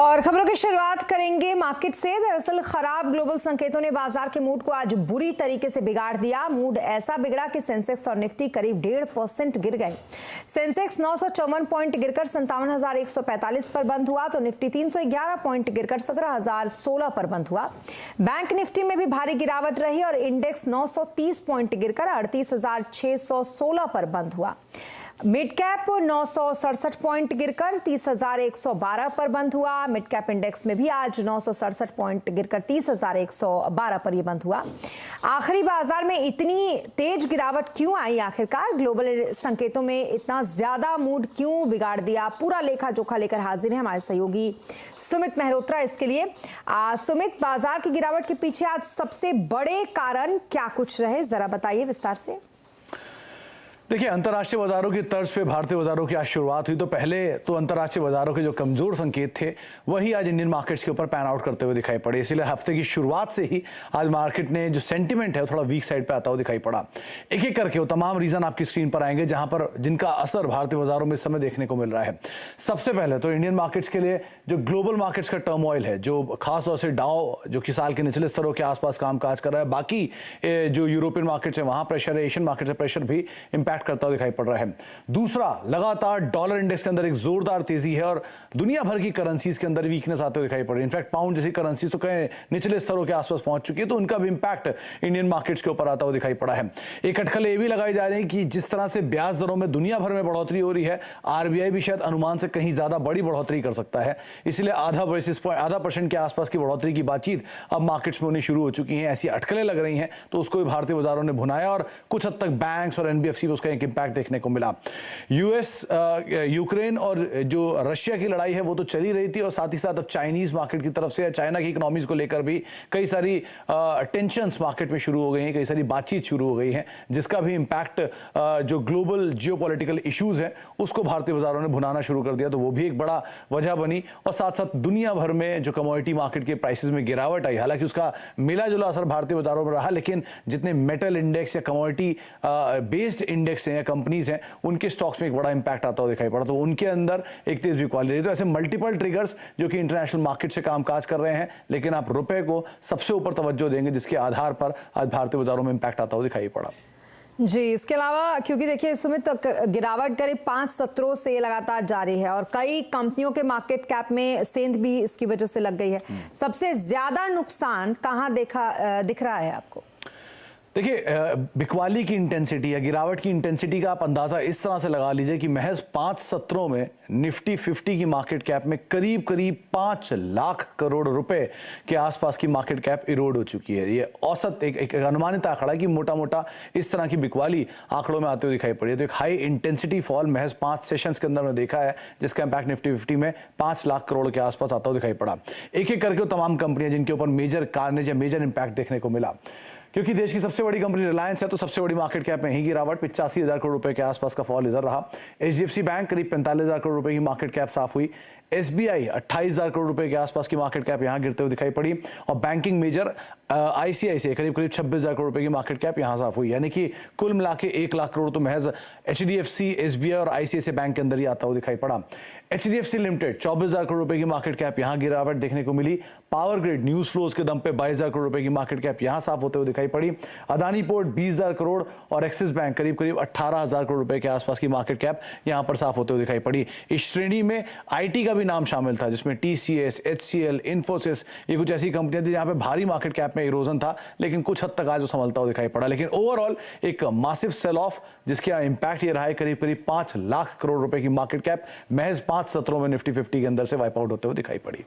और खबरों की शुरुआत करेंगे मार्केट से। दरअसल खराब ग्लोबल संकेतों ने बाजार के मूड को आज बुरी तरीके से बिगाड़ दिया। मूड ऐसा बिगड़ा कि सेंसेक्स और निफ्टी करीब 1.5% गिर गए। सेंसेक्स 954 पॉइंट गिरकर 57,145 पर बंद हुआ तो निफ्टी 311 पॉइंट गिरकर 17,016 पर बंद हुआ। बैंक निफ्टी में भी भारी गिरावट रही और इंडेक्स 930 पॉइंट गिरकर 38,616 पर बंद हुआ। मिड कैप 967 पॉइंट गिरकर 30,112 पर बंद हुआ। मिड कैप इंडेक्स में भी आज 967 पॉइंट गिरकर 30,112 पर यह बंद हुआ। आखिरी बाजार में इतनी तेज गिरावट क्यों आई? आखिरकार ग्लोबल संकेतों में इतना ज्यादा मूड क्यों बिगाड़ दिया? पूरा लेखा जोखा लेकर हाजिर है हमारे सहयोगी सुमित मेहरोत्रा इसके लिए। सुमित, बाजार की गिरावट के पीछे आज सबसे बड़े कारण क्या कुछ रहे, जरा बताइए विस्तार से। देखिए, अंतर्राष्ट्रीय बाजारों की तर्ज पे भारतीय बाजारों की आज शुरुआत हुई तो पहले तो अंतर्राष्ट्रीय बाजारों के जो कमजोर संकेत थे वही आज इंडियन मार्केट्स के ऊपर पैन आउट करते हुए दिखाई पड़े। इसीलिए हफ्ते की शुरुआत से ही आज मार्केट ने जो सेंटिमेंट है वो थोड़ा वीक साइड पे आता हुआ दिखाई पड़ा। एक एक करके वो तमाम रीजन आपकी स्क्रीन पर आएंगे जहां पर जिनका असर भारतीय बाजारों में इस समय देखने को मिल रहा है। सबसे पहले तो इंडियन मार्केट्स के लिए जो ग्लोबल मार्केट्स का टर्मोइल है, जो खासतौर से डाउ जो कि साल के निचले स्तरों के आसपास कामकाज कर रहा है, बाकी जो यूरोपियन मार्केट्स है वहां प्रेशर है, एशियन मार्केट से प्रेशर भी इंपैक्ट करता हुआ दिखाई पड़ रहा है। दूसरा, लगातार डॉलर इंडेक्स के अंदर एक जोरदार तेजी है और दुनिया भर की करेंसीज के अंदर वीकनेस आते हुए दिखाई पड़ रही है। इनफैक्ट पाउंड जैसी करेंसीज तो कहीं निचले स्तरों के आसपास पहुंच चुकी है, तो उनका भी इंपैक्ट इंडियन मार्केट्स के ऊपर आता हुआ दिखाई पड़ा है। एक अटकलें ये भी लगाई जा रही है कि जिस तरह से ब्याज दरों में दुनिया भर में बढ़ोतरी हो रही है, आरबीआई भी शायद अनुमान से कहीं ज्यादा बड़ी बढ़ोतरी कर सकता है। इसलिए आधा परसेंट के आसपास की बढ़ोतरी की बातचीत अब मार्केट्स में होनी शुरू हो चुकी है। ऐसी अटकलें लग रही हैं तो उसको भी भारतीय बाजारों ने भुनाया और कुछ हद तक बैंक्स और एनबीएफसी पे उसका एक इंपैक्ट देखने को मिला। यूएस, यूक्रेन और जो रशिया की लड़ाई है वो तो चली रही थी और साथ ही साथ अब चाइनीज मार्केट की तरफ से चाइना की इकोनॉमीज को लेकर भी कई सारी टेंशंस मार्केट में शुरू हो गई हैं, कई सारी बातचीत शुरू हो गई है, जिसका भी इंपैक्ट जो ग्लोबल जियोपॉलिटिकल इश्यूज हैं उसको भारतीय बाजारों ने भुनाना शुरू कर दिया, तो वो भी एक बड़ा वजह बनी। और साथ साथ दुनिया भर में जो कमोडिटी मार्केट के प्राइसेस में गिरावट आई, हालांकि उसका मिला जुला असर भारतीय बाजारों में रहा, लेकिन जितने मेटल इंडेक्स या कमोडिटी बेस्ड इंडेक्स हैं या कंपनीज हैं उनके स्टॉक्स में एक बड़ा इंपैक्ट आता हुआ दिखाई पड़ा, तो उनके अंदर एक तेज बिकवाली रही। तो ऐसे मल्टीपल ट्रिगर्स जो कि इंटरनेशनल मार्केट से कामकाज कर रहे हैं, लेकिन आप रुपए को सबसे ऊपर तवज्जो देंगे जिसके आधार पर आज भारतीय बाजारों में इंपैक्ट आता हुआ दिखाई पड़ा। जी, इसके अलावा क्योंकि देखिए सुमित, गिरावट करीब 5 सत्रों से लगातार जारी है और कई कंपनियों के मार्केट कैप में सेंध भी इसकी वजह से लग गई है। सबसे ज्यादा नुकसान कहां दिख रहा है आपको? देखिए, बिकवाली की इंटेंसिटी या गिरावट की इंटेंसिटी का आप अंदाजा इस तरह से लगा लीजिए कि महज 5 सत्रों में निफ्टी 50 की मार्केट कैप में करीब करीब 5 लाख करोड़ रुपए के आसपास की मार्केट कैप इरोड हो चुकी है। ये औसत एक अनुमानित आंकड़ा है कि मोटा मोटा इस तरह की बिकवाली आंकड़ों में आते हुए दिखाई पड़ी है। तो एक हाई इंटेंसिटी फॉल महज 5 सेशंस के अंदर में देखा है, जिसका इंपैक्ट निफ्टी 50 में 5 लाख करोड़ के आसपास आता हुआ दिखाई पड़ा। एक एक करके तमाम कंपनियां जिनके ऊपर मेजर कार्नेज या मेजर इंपैक्ट देखने को मिला, क्योंकि देश की सबसे बड़ी कंपनी रिलायंस है तो सबसे बड़ी मार्केट कैप में ही गिरावट 85,000 करोड़ रुपए के आसपास का फॉल इधर रहा। एचडीएफसी बैंक करीब 45,000 करोड़ रुपए की मार्केट कैप साफ हुई। एसबीआई 28,000 करोड़ रुपए के आसपास की मार्केट कैप यहां गिरते हुए दिखाई पड़ी और बैंकिंग मेजर आईसीआईसीआई करीब 26,000 करोड़ रुपए की मार्केट कैप यहां साफ हुई। यानी कि कुल मिला के 1 लाख करोड़ तो महज एचडीएफसी, एसबीआई और आईसीआईसीआई बैंक के अंदर ही आता हुआ दिखाई पड़ा। एचडीएफसी लिमिटेड 24,000 करोड़ रुपए की मार्केट कैप यहां गिरावट देखने को मिली। पावर ग्रिड न्यूज फ्लोज के दम पे 22,000 करोड़ रुपए की मार्केट कैप यहां साफ होते हुए दिखाई पड़ी। अदानी पोर्ट 20,000 करोड़ और एक्सिस बैंक करीब करीब 18,000 करोड़ रुपए के आसपास की मार्केट कैप यहां पर साफ होते हुए दिखाई पड़ी। इस श्रेणी में आईटी का भी नाम शामिल था, जिसमें टीसीएस, एचसीएल, इन्फोसिस, ये कुछ ऐसी कंपनियां थी जहां पे भारी मार्केट कैप में इरोजन था, लेकिन कुछ हद तक आज वो संभलता हुआ दिखाई पड़ा। लेकिन ओवरऑल एक मासिव सेल ऑफ जिसका इंपैक्ट ये रहा है करीब करीब 5 लाख करोड़ रुपए की मार्केट कैप महज 5 सत्रों में निफ्टी 50 के अंदर से वाइप आउट होते हुए दिखाई पड़ी।